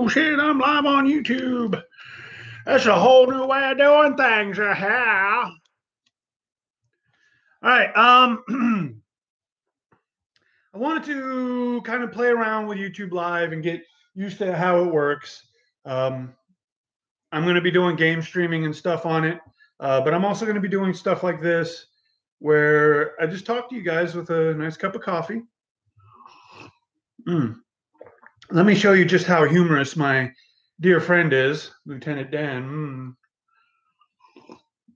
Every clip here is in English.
Oh shit, I'm live on YouTube. That's a whole new way of doing things. Yeah. All right. I wanted to kind of play around with YouTube Live and get used to how it works. I'm going to be doing game streaming and stuff on it, but I'm also going to be doing stuff like this where I just talk to you guys with a nice cup of coffee. Let me show you just how humorous my dear friend is, Lieutenant Dan.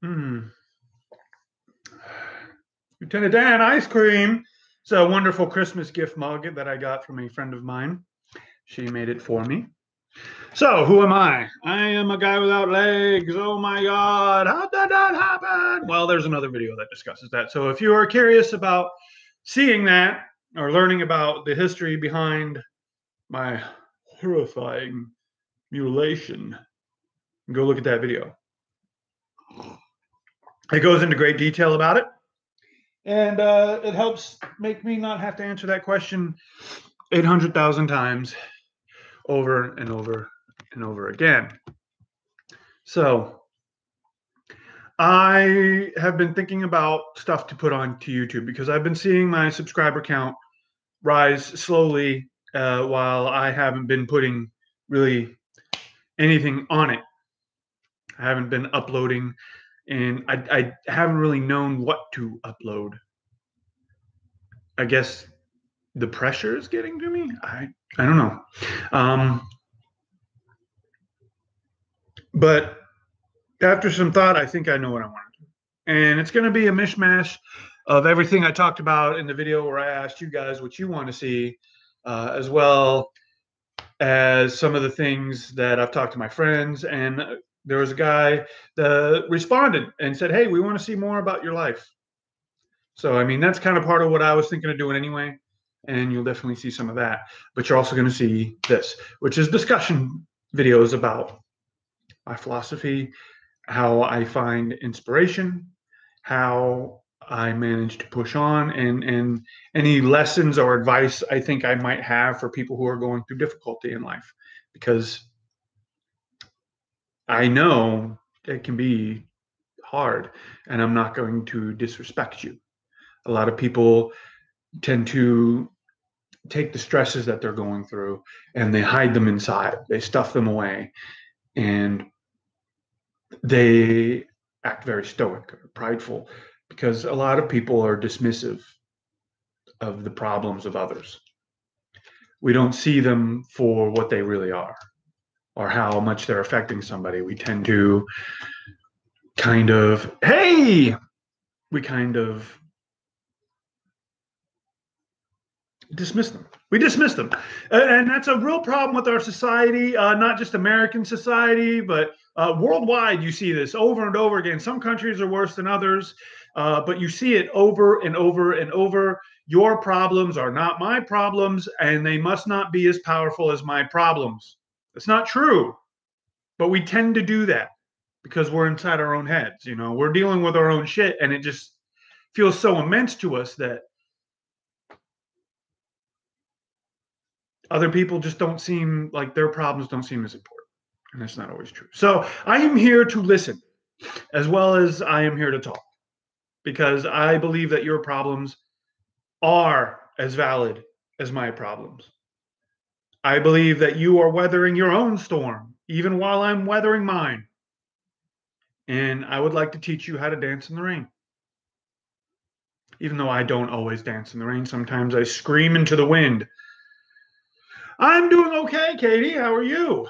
Lieutenant Dan ice cream. It's a wonderful Christmas gift mug that I got from a friend of mine. She made it for me. So, who am I? I am a guy without legs. Oh my God, how did that happen? Well, there's another video that discusses that. So, if you are curious about seeing that or learning about the history behind my horrifying mutilation, go look at that video. It goes into great detail about it. And it helps make me not have to answer that question 800,000 times over and over and over again. So I have been thinking about stuff to put on to YouTube because I've been seeing my subscriber count rise slowly while I haven't been putting really anything on it. I haven't been uploading, and I haven't really known what to upload. I guess the pressure is getting to me. I don't know. But after some thought, I think I know what I want to do. And it's going to be a mishmash of everything I talked about in the video where I asked you guys what you want to see, as well as some of the things that I've talked to my friends. And there was a guy that responded and said, hey, we want to see more about your life. So, I mean, that's kind of part of what I was thinking of doing anyway. And you'll definitely see some of that. But you're also going to see this, which is discussion videos about my philosophy, how I find inspiration, how I manage to push on, and any lessons or advice I think I might have for people who are going through difficulty in life. Because I know it can be hard, and I'm not going to disrespect you. A lot of people tend to take the stresses that they're going through and they hide them inside. They stuff them away, and they act very stoic or prideful because a lot of people are dismissive of the problems of others. We don't see them for what they really are or how much they're affecting somebody. We tend to kind of dismiss them. We dismiss them. And that's a real problem with our society, not just American society, but worldwide. You see this over and over again. Some countries are worse than others, but you see it over and over and over. Your problems are not my problems, and they must not be as powerful as my problems. It's not true, but we tend to do that because we're inside our own heads. You know, we're dealing with our own shit, and it just feels so immense to us that other people just don't seem like their problems don't seem as important. And that's not always true. So I am here to listen as well as I am here to talk because I believe that your problems are as valid as my problems. I believe that you are weathering your own storm, even while I'm weathering mine. And I would like to teach you how to dance in the rain. Even though I don't always dance in the rain, sometimes I scream into the wind. I'm doing okay, Katie. How are you?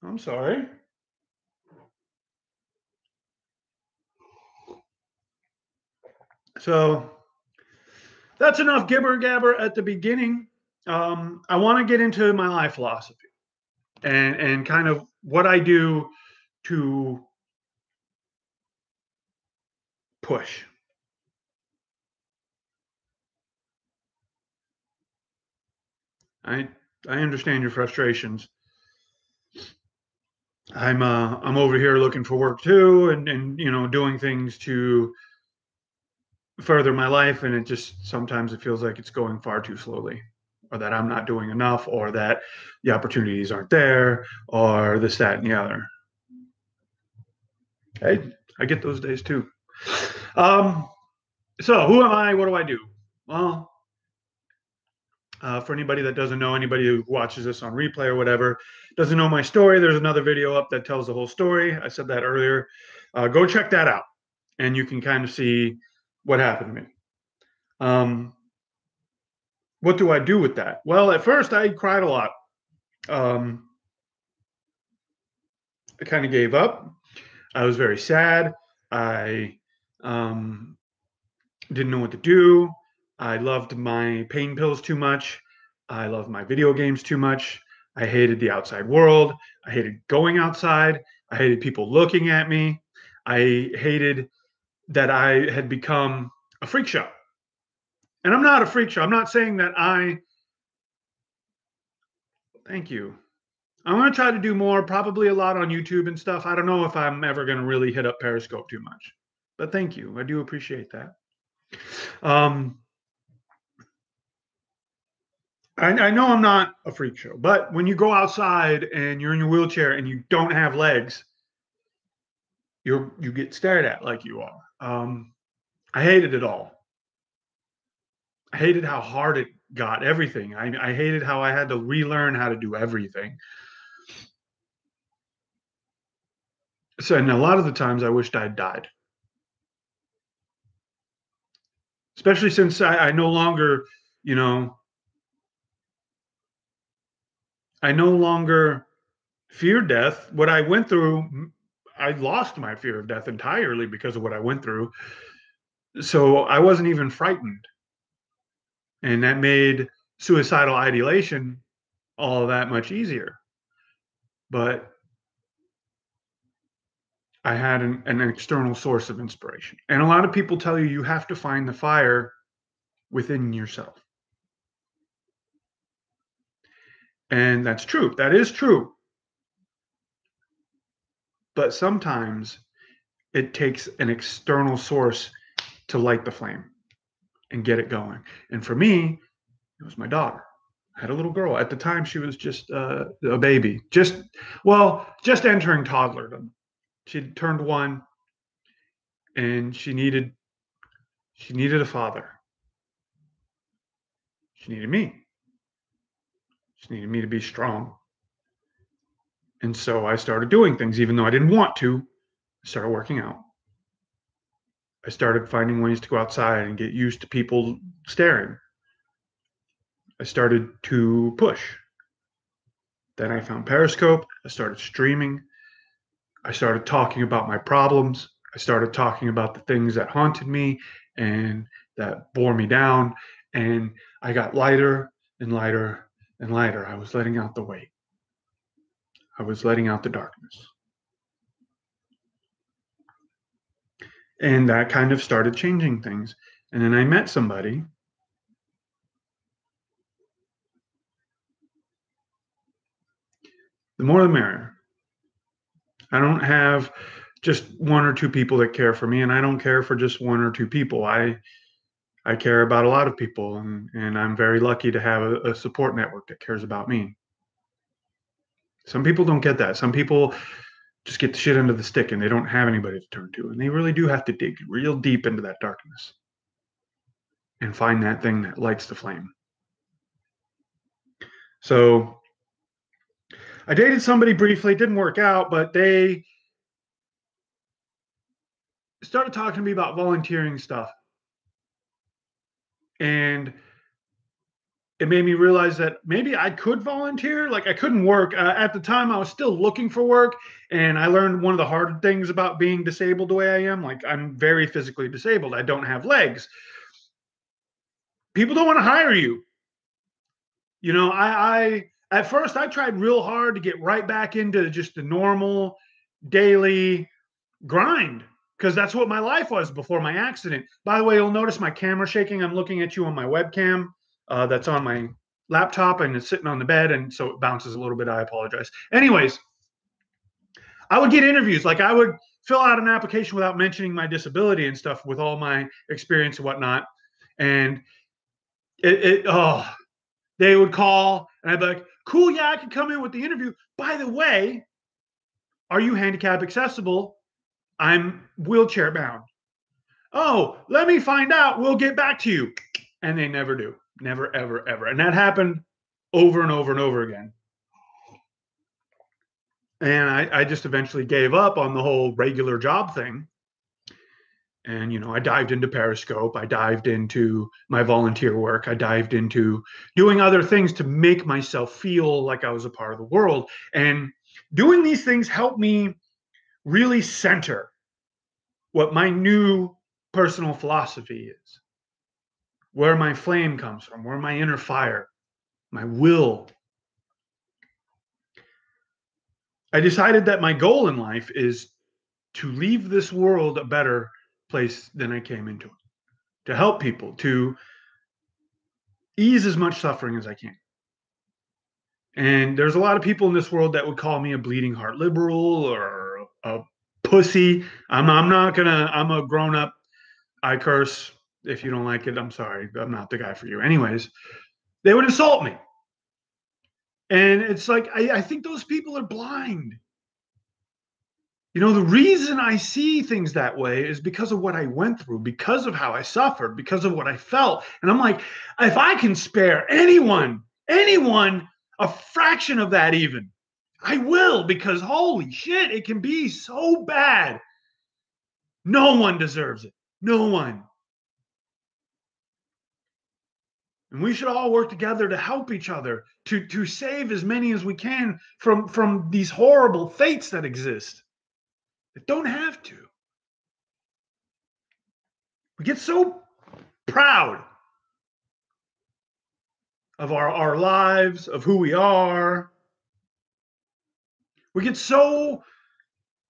I'm sorry. So that's enough gibber gabber at the beginning. I want to get into my life philosophy and kind of what I do to push. I understand your frustrations. I'm over here looking for work too, and you know, doing things to further my life, and it just sometimes it feels like it's going far too slowly, or that I'm not doing enough, or that the opportunities aren't there, or this, that, and the other. I get those days too. Um, so who am I? What do I do? Well, for anybody that doesn't know, anybody who watches this on replay or whatever, doesn't know my story, there's another video up that tells the whole story. I said that earlier. Go check that out, and you can kind of see what happened to me. What do I do with that? Well, at first I cried a lot. I kind of gave up. I was very sad. I didn't know what to do. I loved my pain pills too much. I loved my video games too much. I hated the outside world. I hated going outside. I hated people looking at me. I hated that I had become a freak show. And I'm not a freak show. I'm not saying that thank you. I'm going to try to do more, probably a lot on YouTube and stuff. I don't know if I'm ever going to really hit up Periscope too much, but thank you. I do appreciate that. I know I'm not a freak show, but when you go outside and you're in your wheelchair and you don't have legs, you get stared at like you are. I hated it all. I hated how hard it got, everything. I hated how I had to relearn how to do everything. So, and a lot of the times I wished I'd died. Especially since I no longer, I no longer fear death. What I went through, I lost my fear of death entirely because of what I went through. So I wasn't even frightened. And that made suicidal ideation all that much easier. But I had an external source of inspiration. And a lot of people tell you have to find the fire within yourself. And that's true. That is true. But sometimes it takes an external source to light the flame and get it going. And for me, it was my daughter. I had a little girl. At the time, she was just a baby, just entering toddlerdom. She turned 1, and she needed a father. She needed me. She needed me to be strong. And so I started doing things, even though I didn't want to. I started working out. I started finding ways to go outside and get used to people staring. I started to push. Then I found Periscope. I started streaming. I started talking about my problems. I started talking about the things that haunted me and that bore me down. And I got lighter and lighter and lighter. I was letting out the weight. I was letting out the darkness. And that kind of started changing things. And then I met somebody. The more the merrier. I don't have just 1 or 2 people that care for me, and I don't care for just 1 or 2 people. I care about a lot of people, and I'm very lucky to have a support network that cares about me. Some people don't get that. Some people just get the shit under the stick and they don't have anybody to turn to. And they really do have to dig real deep into that darkness and find that thing that lights the flame. So I dated somebody briefly, it didn't work out, but they started talking to me about volunteering stuff. And it made me realize that maybe I could volunteer. Like I couldn't work. At the time, I was still looking for work. And I learned one of the hard things about being disabled the way I am. Like I'm very physically disabled. I don't have legs. People don't want to hire you. I at first I tried real hard to get right back into just the normal daily grind because that's what my life was before my accident. By the way, you'll notice my camera shaking. I'm looking at you on my webcam that's on my laptop and it's sitting on the bed, and so it bounces a little bit. I apologize. Anyways, I would get interviews. Like I would fill out an application without mentioning my disability and stuff with all my experience and whatnot. And oh, they would call and I'd be like, cool, yeah, I can come in with the interview. By the way, are you handicap accessible? I'm wheelchair bound. Oh, let me find out. We'll get back to you. And they never do. Never, ever, ever. And that happened over and over and over again. And I just eventually gave up on the whole regular job thing. And, you know, I dived into Periscope. I dived into my volunteer work. I dived into doing other things to make myself feel like I was a part of the world. And doing these things helped me really center what my new personal philosophy is, where my flame comes from, where my inner fire, my will. I decided that my goal in life is to leave this world a better place than I came into it, to help people, to ease as much suffering as I can. And there's a lot of people in this world that would call me a bleeding heart liberal or a pussy. I'm not gonna, I'm a grown up. I curse. If you don't like it, I'm sorry. I'm not the guy for you. Anyways, they would insult me. And it's like, I think those people are blind. You know, the reason I see things that way is because of what I went through, because of how I suffered, because of what I felt. And I'm like, if I can spare anyone, a fraction of that even, I will, because holy shit, it can be so bad. No one deserves it. No one. And we should all work together to help each other, to save as many as we can from these horrible fates that exist, that don't have to. We get so proud of our lives, of who we are. We get so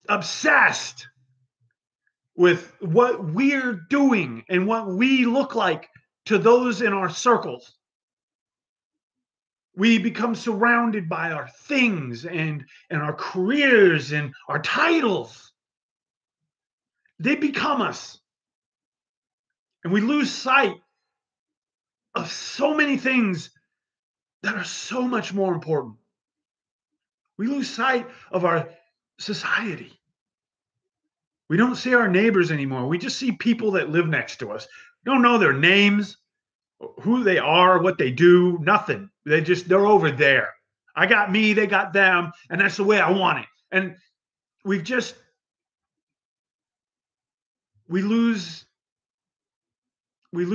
obsessed with what we're doing and what we look like to those in our circles. We become surrounded by our things and our careers and our titles. They become us. And we lose sight of so many things that are so much more important. We lose sight of our society. We don't see our neighbors anymore. We just see people that live next to us. We don't know their names, who they are, what they do, nothing. They're over there. I got me, they got them, and that's the way I want it. And we lose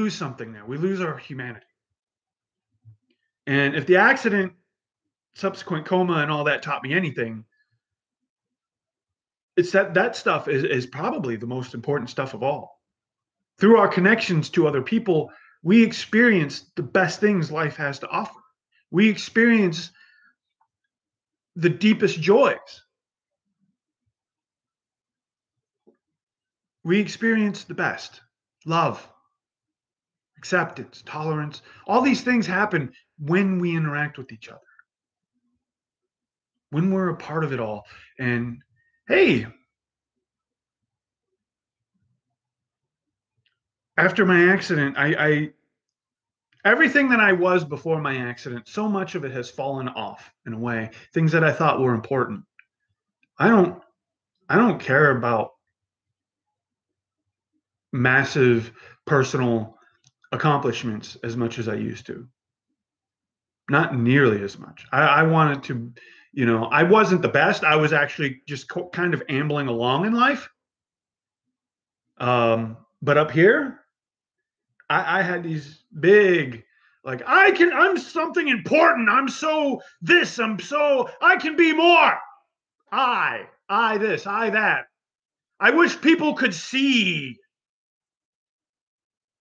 something there. We lose our humanity. And if the accident, subsequent coma, and all that taught me anything, it's that stuff is probably the most important stuff of all. Through our connections to other people, we experience the best things life has to offer. We experience the deepest joys. We experience the best love, acceptance, tolerance. All these things happen when we interact with each other, when we're a part of it all. And hey, after my accident, I everything that I was before my accident, so much of it has fallen off in a way. Things that I thought were important. I don't care about massive personal accomplishments as much as I used to. Not nearly as much. I wanted to, you know, I wasn't the best. I was actually just kind of ambling along in life. But up here, I had these big, like, I'm something important. I'm so this, I can be more. I this, I that. I wish people could see.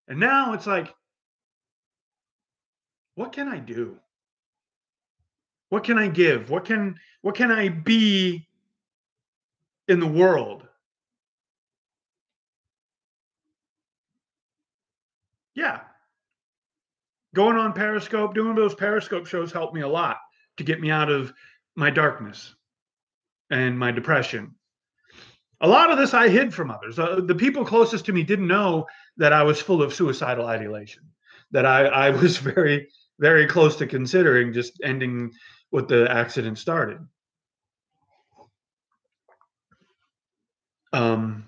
And now it's like, what can I do? What can I give? What can I be in the world? Yeah. Going on Periscope, doing those Periscope shows helped me a lot to get me out of my darkness. and my depression. A lot of this I hid from others. The people closest to me didn't know that I was full of suicidal ideation, that I was very, very close to considering just ending what the accident started. Um,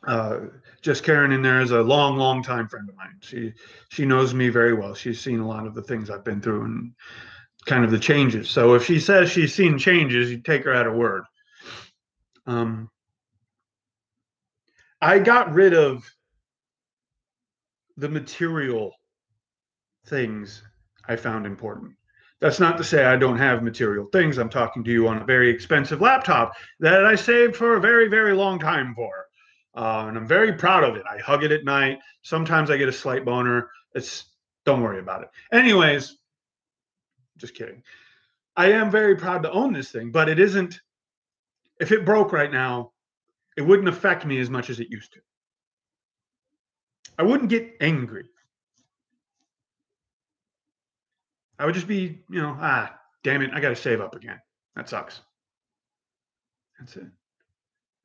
uh, just Karen in there is a long, long time friend of mine. She knows me very well. She's seen a lot of the things I've been through and kind of the changes. So if she says she's seen changes, you take her at her word. I got rid of the material things I found important. That's not to say I don't have material things. I'm talking to you on a very expensive laptop that I saved for a very, very long time for. And I'm very proud of it. I hug it at night. Sometimes I get a slight boner. Don't worry about it. Anyways, just kidding. I am very proud to own this thing, but it isn't, if it broke right now, it wouldn't affect me as much as it used to. I wouldn't get angry. I would just be, damn it, I got to save up again. That sucks. That's it.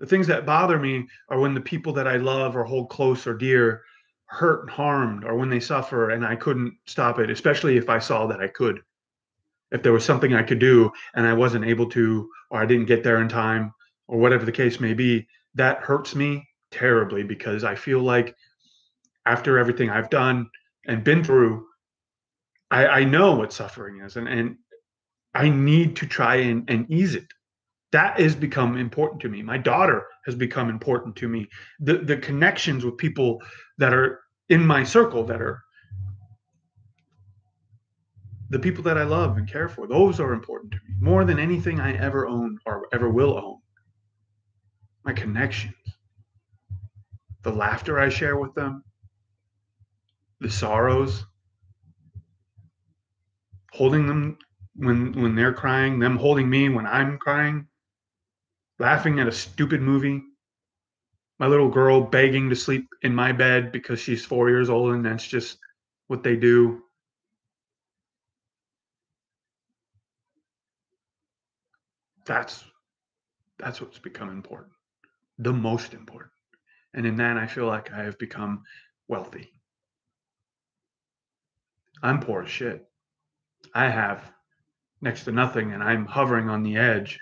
The things that bother me are when the people that I love or hold close or dear hurt and harmed, or when they suffer and I couldn't stop it, especially if I saw that I could. If there was something I could do and I wasn't able to, or I didn't get there in time, or whatever the case may be, that hurts me terribly because I feel like after everything I've done and been through, I know what suffering is, and I need to try and ease it. That has become important to me. My daughter has become important to me. The connections with people that are in my circle, that are the people that I love and care for, those are important to me more than anything I ever own or ever will own. My connections, the laughter I share with them, the sorrows, holding them when they're crying, them holding me when I'm crying, laughing at a stupid movie, my little girl begging to sleep in my bed because she's 4 years old and that's just what they do. That's what's become important, the most important. And in that, I feel like I have become wealthy. I'm poor as shit. I have next to nothing, and I'm hovering on the edge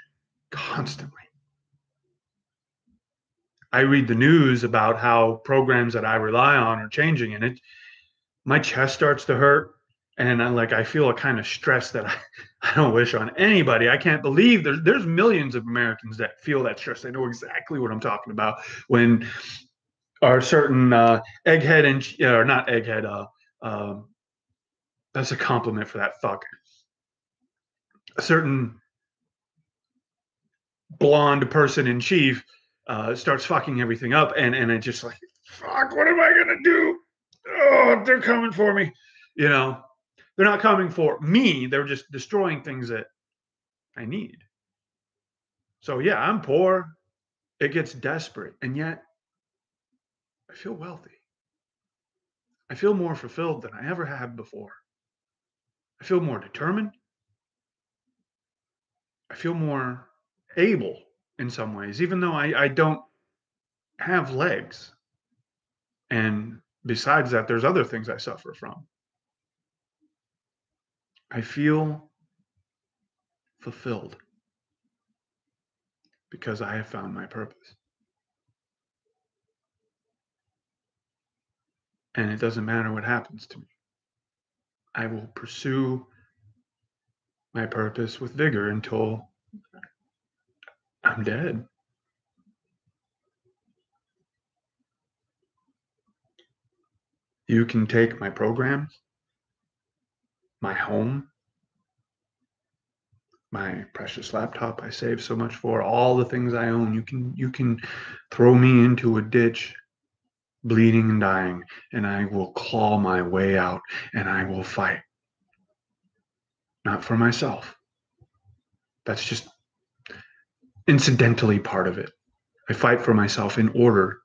constantly. I read the news about how programs that I rely on are changing, and my chest starts to hurt, and I feel a kind of stress that I don't wish on anybody. I can't believe there's millions of Americans that feel that stress. They know exactly what I'm talking about when our certain egghead and or not egghead. That's a compliment for that fuck. A certain blonde person in chief starts fucking everything up, and it's just like, fuck, what am I gonna do? Oh, they're coming for me. They're not coming for me. They're just destroying things that I need. So yeah, I'm poor. It gets desperate, and yet I feel wealthy. I feel more fulfilled than I ever have before. I feel more determined. I feel more able in some ways, even though I don't have legs. And besides that, there's other things I suffer from. I feel fulfilled because I have found my purpose. And it doesn't matter what happens to me. I will pursue my purpose with vigor until I'm dead. You can take my programs, my home, my precious laptop I saved so much for, all the things I own. You can throw me into a ditch, bleeding and dying, and I will claw my way out and I will fight. Not for myself. That's just incidentally part of it. I fight for myself in order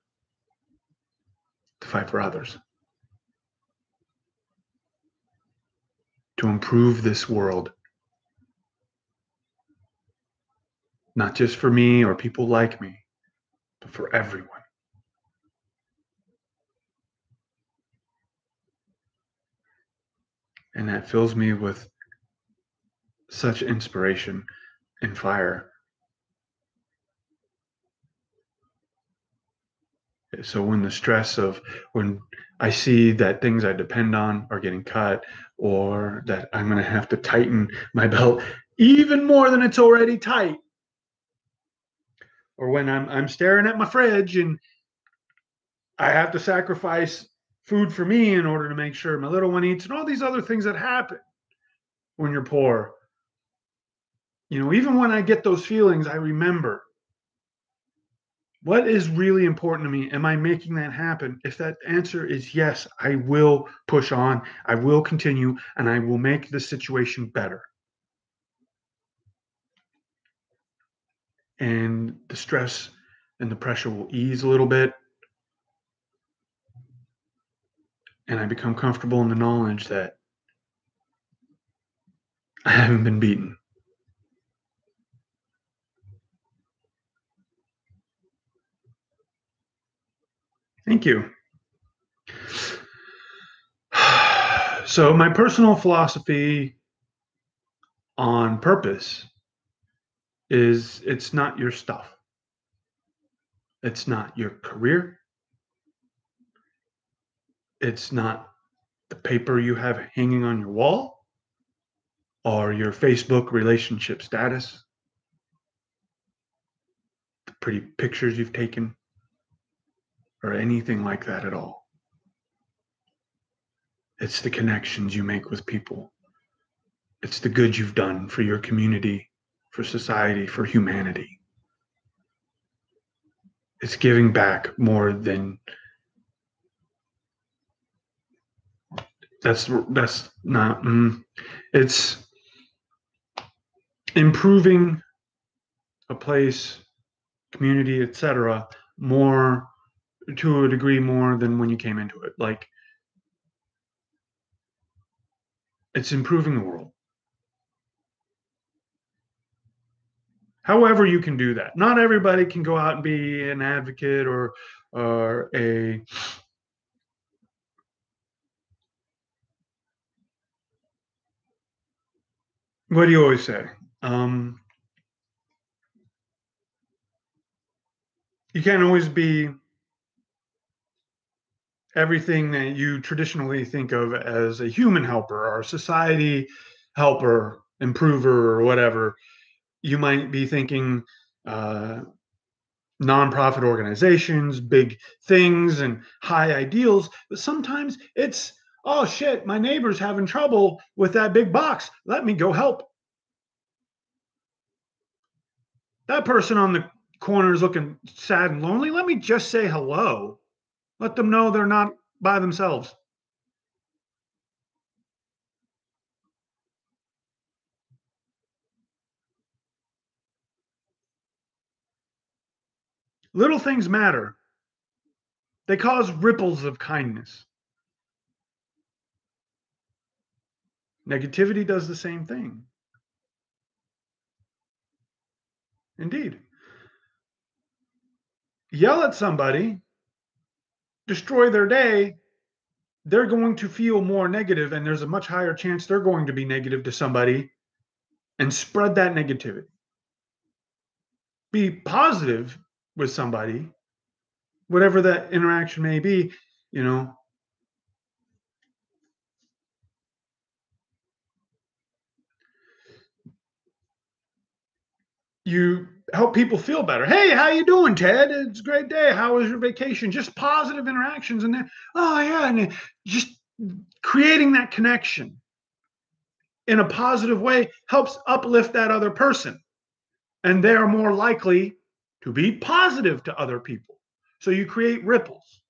to fight for others. to improve this world. Not just for me or people like me, but for everyone. And that fills me with such inspiration and fire. So when the stress of when I see that things I depend on are getting cut, or that I'm going to have to tighten my belt even more than it's already tight, or when I'm staring at my fridge and I have to sacrifice food for me in order to make sure my little one eats, and all these other things that happen when you're poor. Even when I get those feelings, I remember what is really important to me. Am I making that happen? If that answer is yes, I will push on, I will continue, and I will make the situation better. And the stress and the pressure will ease a little bit. And I become comfortable in the knowledge that I haven't been beaten. Thank you. So, my personal philosophy on purpose is it's not your stuff, it's not your career, it's not the paper you have hanging on your wall or your Facebook relationship status, the pretty pictures you've taken, or anything like that at all. It's the connections you make with people. It's the good you've done for your community, for society, for humanity. It's giving back more than that's not it's improving a place, community, etc., more, to a degree more than when you came into it. Like, it's improving the world. However you can do that. Not everybody can go out and be an advocate or a what do you always say? You can't always be everything that you traditionally think of as a human helper or a society helper, improver, or whatever. You might be thinking nonprofit organizations, big things, and high ideals, but sometimes it's, oh shit, my neighbor's having trouble with that big box. Let me go help. That person on the corner is looking sad and lonely. Let me just say hello. Let them know they're not by themselves. Little things matter. They cause ripples of kindness. Negativity does the same thing. Indeed. Yell at somebody, destroy their day, they're going to feel more negative, and there's a much higher chance they're going to be negative to somebody and spread that negativity. Be positive with somebody, whatever that interaction may be, you know. You help people feel better. Hey, how you doing, Ted? It's a great day. How was your vacation? Just positive interactions, and then, oh yeah, and just creating that connection in a positive way helps uplift that other person, and they are more likely to be positive to other people. So you create ripples.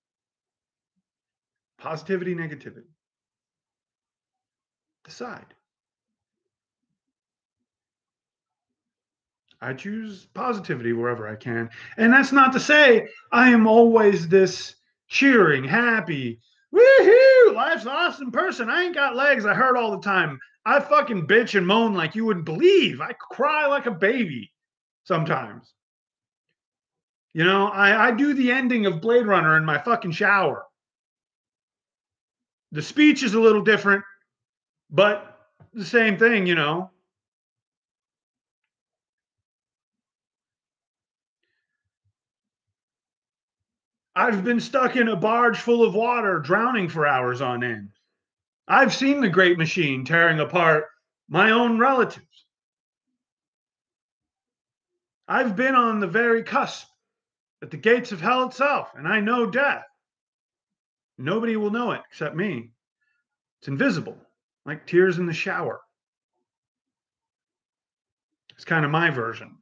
Positivity, negativity. Decide. I choose positivity wherever I can. And that's not to say I am always this cheering, happy, woohoo, life's awesome person. I ain't got legs. I hurt all the time. I fucking bitch and moan like you wouldn't believe. I cry like a baby sometimes. You know, I do the ending of Blade Runner in my fucking shower. The speech is a little different, but the same thing, you know. I've been stuck in a barge full of water, drowning for hours on end. I've seen the great machine tearing apart my own relatives. I've been on the very cusp at the gates of hell itself, and I know death. Nobody will know it except me. It's invisible, like tears in the shower. It's kind of my version.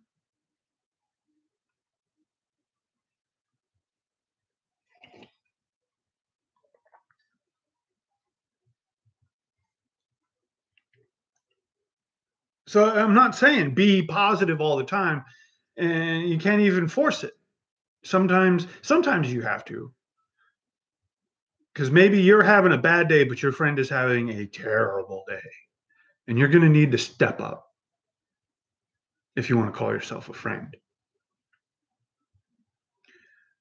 So I'm not saying be positive all the time, and you can't even force it. Sometimes you have to, because maybe you're having a bad day, but your friend is having a terrible day, and you're going to need to step up if you want to call yourself a friend.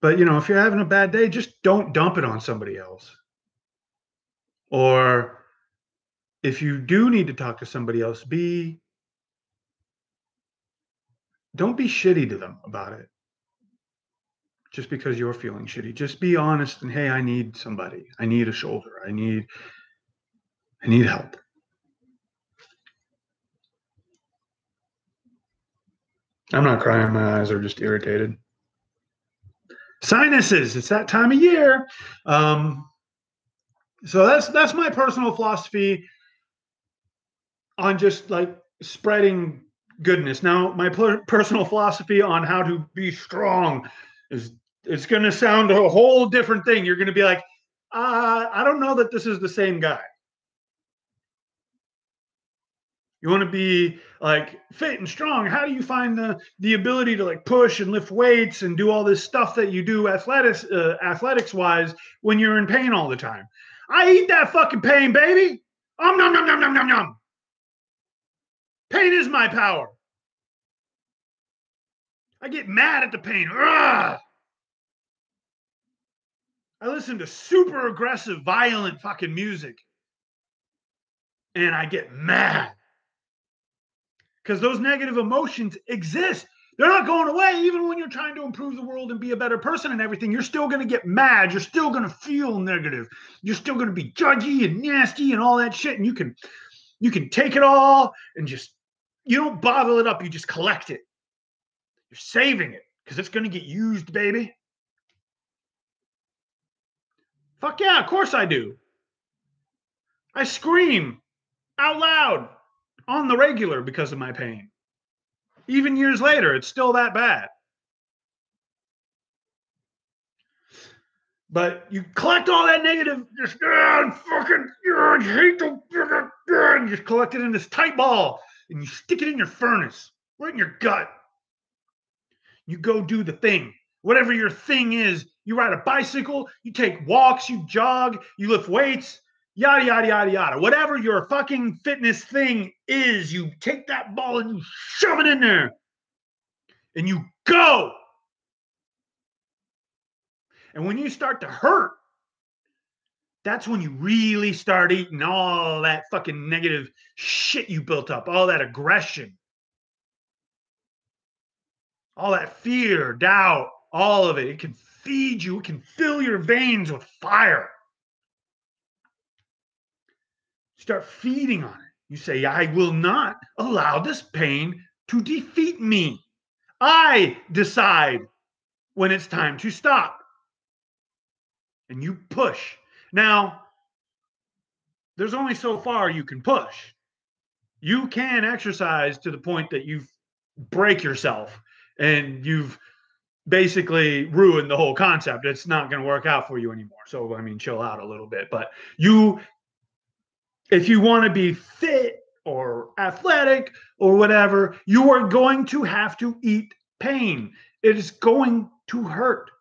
But you know, if you're having a bad day, just don't dump it on somebody else. Or if you do need to talk to somebody else, don't be shitty to them about it just because you're feeling shitty. Just be honest and hey, I need somebody. I need a shoulder. I need help. I'm not crying, my eyes are just irritated. Sinuses, it's that time of year. So that's my personal philosophy on just like spreading goodness. Now, my personal philosophy on how to be strong is it's going to sound a whole different thing. You're going to be like, I don't know that this is the same guy. You want to be like fit and strong. How do you find the ability to like push and lift weights and do all this stuff that you do athletics wise when you're in pain all the time? I eat that fucking pain, baby. Nom nom nom nom nom nom nom. Pain is my power. I get mad at the pain. Ugh! I listen to super aggressive, violent fucking music. And I get mad. Because those negative emotions exist. They're not going away. Even when you're trying to improve the world and be a better person and everything, you're still going to get mad. You're still going to feel negative. You're still going to be judgy and nasty and all that shit. And you can take it all and just, you don't bottle it up. You just collect it. You're saving it because it's going to get used, baby. Fuck yeah, of course I do. I scream out loud on the regular because of my pain. Even years later, it's still that bad. But you collect all that negative, just fucking I hate the and just collect it in this tight ball and you stick it in your furnace, right in your gut. You go do the thing. Whatever your thing is, you ride a bicycle, you take walks, you jog, you lift weights, yada, yada, yada, yada. Whatever your fucking fitness thing is, you take that ball and you shove it in there and you go. And when you start to hurt, that's when you really start eating all that fucking negative shit you built up, all that aggression, all that fear, doubt, all of it. It can feed you, it can fill your veins with fire. Start feeding on it. You say, I will not allow this pain to defeat me. I decide when it's time to stop. And you push. Now, there's only so far you can push. You can exercise to the point that you break yourself and you've basically ruined the whole concept. It's not going to work out for you anymore. So, I mean, chill out a little bit. But if you want to be fit or athletic or whatever, you are going to have to eat pain. It is going to hurt.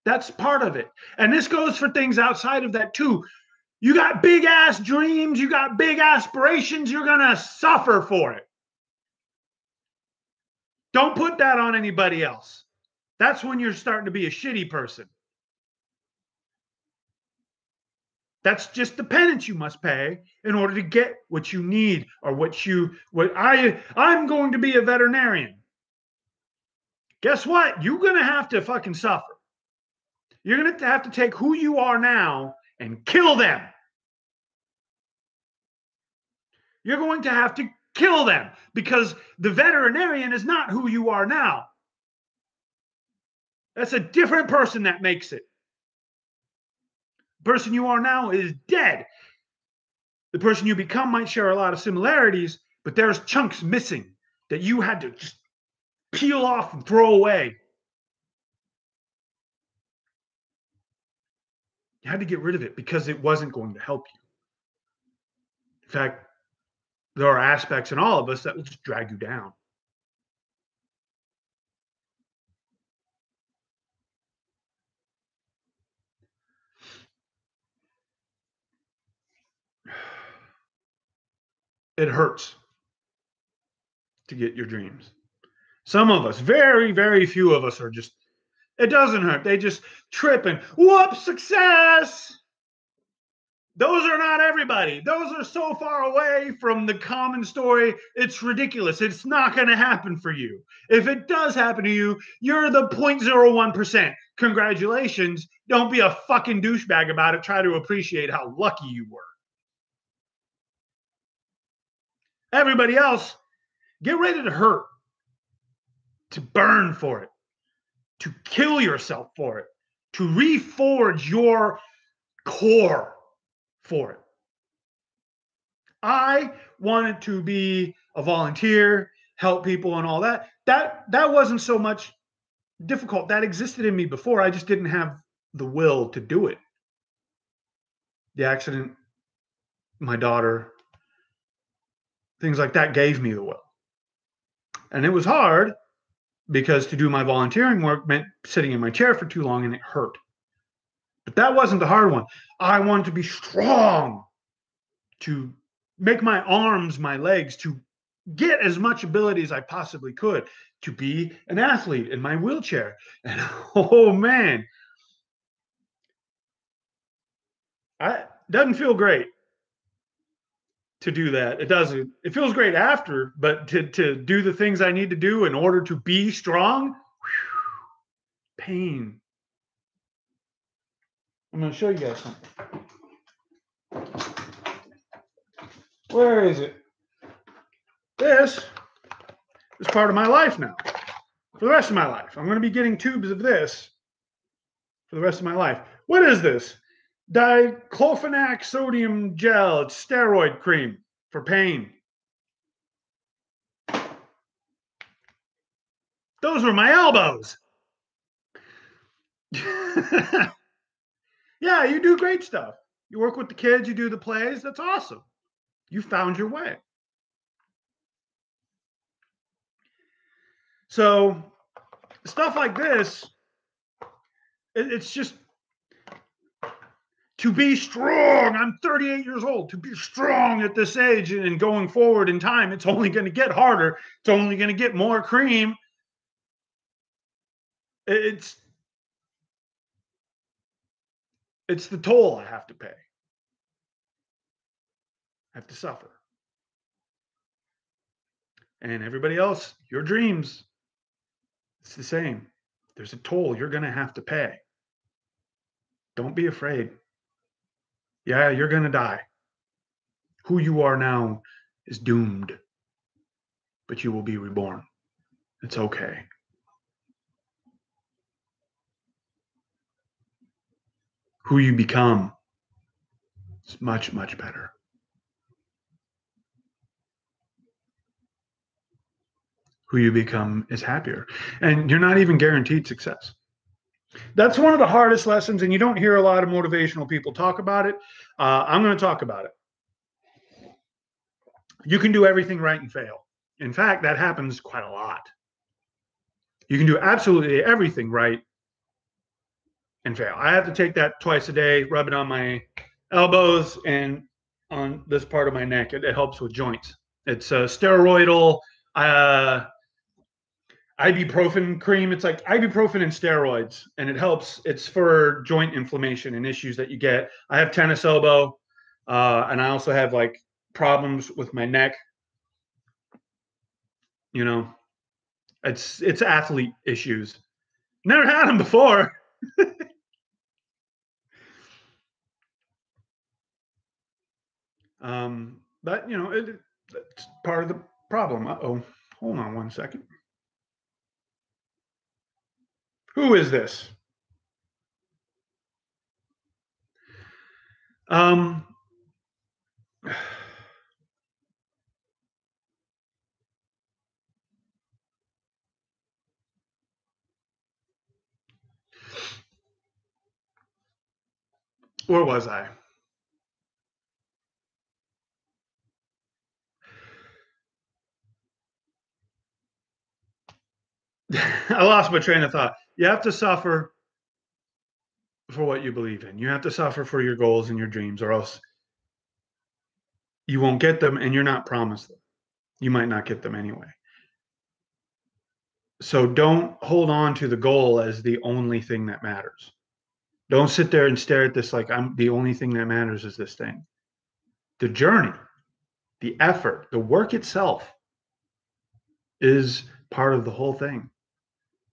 That's part of it. And this goes for things outside of that too. You got big ass dreams, you got big aspirations, you're going to suffer for it. Don't put that on anybody else. That's when you're starting to be a shitty person. That's just the penance you must pay in order to get what you need or I'm going to be a veterinarian. Guess what? You're going to have to fucking suffer. You're going to have to take who you are now and kill them. You're going to have to kill them because the veterinarian is not who you are now. That's a different person that makes it. The person you are now is dead. The person you become might share a lot of similarities, but there's chunks missing that you had to just peel off and throw away. You had to get rid of it because it wasn't going to help you. In fact, there are aspects in all of us that will just drag you down. It hurts to get your dreams. Some of us, very, very few of us are just, it doesn't hurt. They just trip and whoop, success. Those are not everybody. Those are so far away from the common story. It's ridiculous. It's not going to happen for you. If it does happen to you, you're the 0.01%. Congratulations. Don't be a fucking douchebag about it. Try to appreciate how lucky you were. Everybody else, get ready to hurt, to burn for it, to kill yourself for it, to reforge your core for it. I wanted to be a volunteer, help people and all that. That wasn't so much difficult. That existed in me before. I just didn't have the will to do it. The accident, my daughter, things like that gave me the will. And it was hard because to do my volunteering work meant sitting in my chair for too long and it hurt. But that wasn't the hard one. I wanted to be strong, to make my arms, my legs, to get as much ability as I possibly could, to be an athlete in my wheelchair. And oh man, it doesn't feel great to do that. It doesn't. It feels great after, but to do the things I need to do in order to be strong, pain. I'm going to show you guys something. Where is it? This is part of my life now. For the rest of my life. I'm going to be getting tubes of this for the rest of my life. What is this? Diclofenac sodium gel. It's steroid cream for pain. Those were my elbows. Yeah, you do great stuff. You work with the kids, you do the plays. That's awesome. You found your way. So stuff like this, it's just to be strong. I'm 38 years old. To be strong at this age and going forward in time, it's only going to get harder. It's only going to get more cream. It's the toll I have to pay. I have to suffer. And everybody else, your dreams, it's the same. There's a toll you're going to have to pay. Don't be afraid. Yeah, you're going to die. Who you are now is doomed, but you will be reborn. It's okay. Who you become is much, much better. Who you become is happier. And you're not even guaranteed success. That's one of the hardest lessons, and you don't hear a lot of motivational people talk about it. I'm going to talk about it. You can do everything right and fail. In fact, that happens quite a lot. You can do absolutely everything right and fail. I have to take that twice a day, rub it on my elbows, and on this part of my neck. It helps with joints. It's a steroidal uh, ibuprofen cream. It's like ibuprofen and steroids, and it helps. It's for joint inflammation and issues that you get. I have tennis elbow, and I also have like problems with my neck. You know, it's athlete issues. Never had them before. But you know, it's part of the problem. Uh-oh. Hold on one second. Who is this? Um, where was I? I lost my train of thought. You have to suffer for what you believe in. You have to suffer for your goals and your dreams, or else you won't get them and you're not promised them. You might not get them anyway. So don't hold on to the goal as the only thing that matters. Don't sit there and stare at this like I'm the only thing that matters is this thing. The journey, the effort, the work itself is part of the whole thing.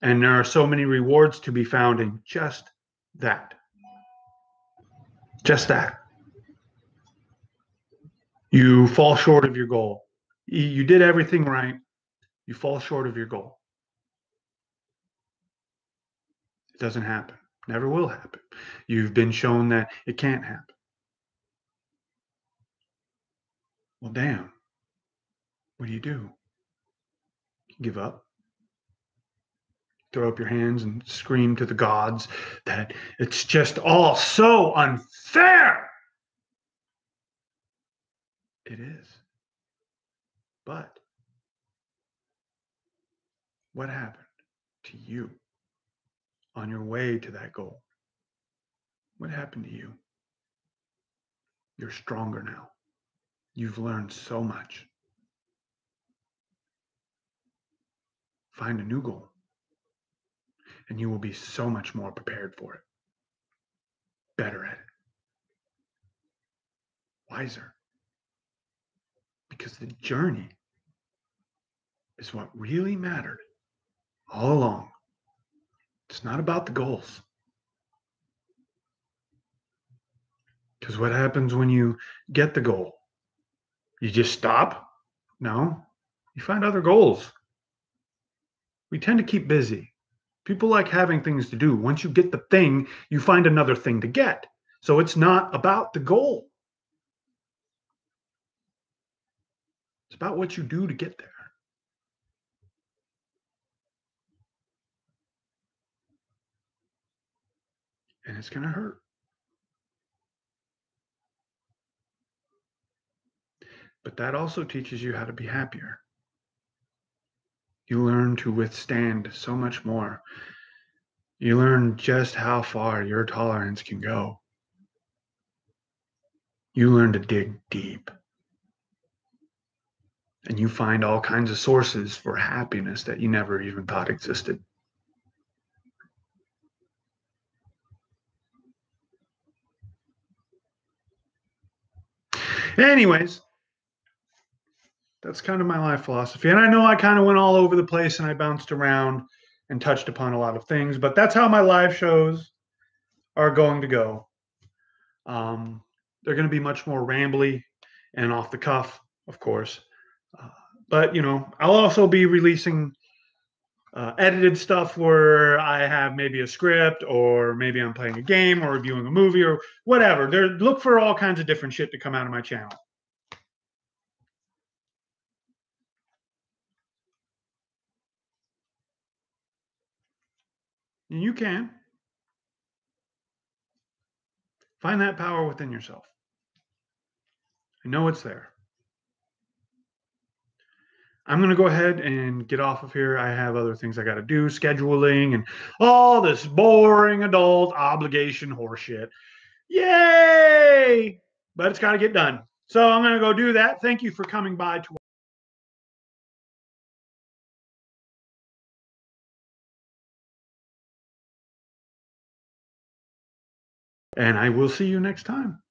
And there are so many rewards to be found in just that. Just that. You fall short of your goal. You did everything right. You fall short of your goal. It doesn't happen. Never will happen. You've been shown that it can't happen. Well, damn. What do? You give up? Throw up your hands and scream to the gods that it's just all so unfair. It is. But what happened to you on your way to that goal? What happened to you? You're stronger now. You've learned so much. Find a new goal, and you will be so much more prepared for it, better at it, wiser. Because the journey is what really mattered all along. It's not about the goals. Because what happens when you get the goal? You just stop? No, you find other goals. We tend to keep busy. People like having things to do. Once you get the thing, you find another thing to get. So it's not about the goal. It's about what you do to get there. And it's going to hurt. But that also teaches you how to be happier. You learn to withstand so much more. You learn just how far your tolerance can go. You learn to dig deep. And you find all kinds of sources for happiness that you never even thought existed. Anyways, that's kind of my life philosophy. And I know I kind of went all over the place and I bounced around and touched upon a lot of things, but that's how my live shows are going to go. They're going to be much more rambly and off the cuff, of course. But, you know, I'll also be releasing edited stuff where I have maybe a script or maybe I'm playing a game or reviewing a movie or whatever. Look for all kinds of different shit to come out of my channel. And you can find that power within yourself. I know it's there. I'm going to go ahead and get off of here. I have other things I got to do, scheduling and all this boring adult obligation horseshit. Yay! But it's got to get done. So I'm going to go do that. Thank you for coming by to, and I will see you next time.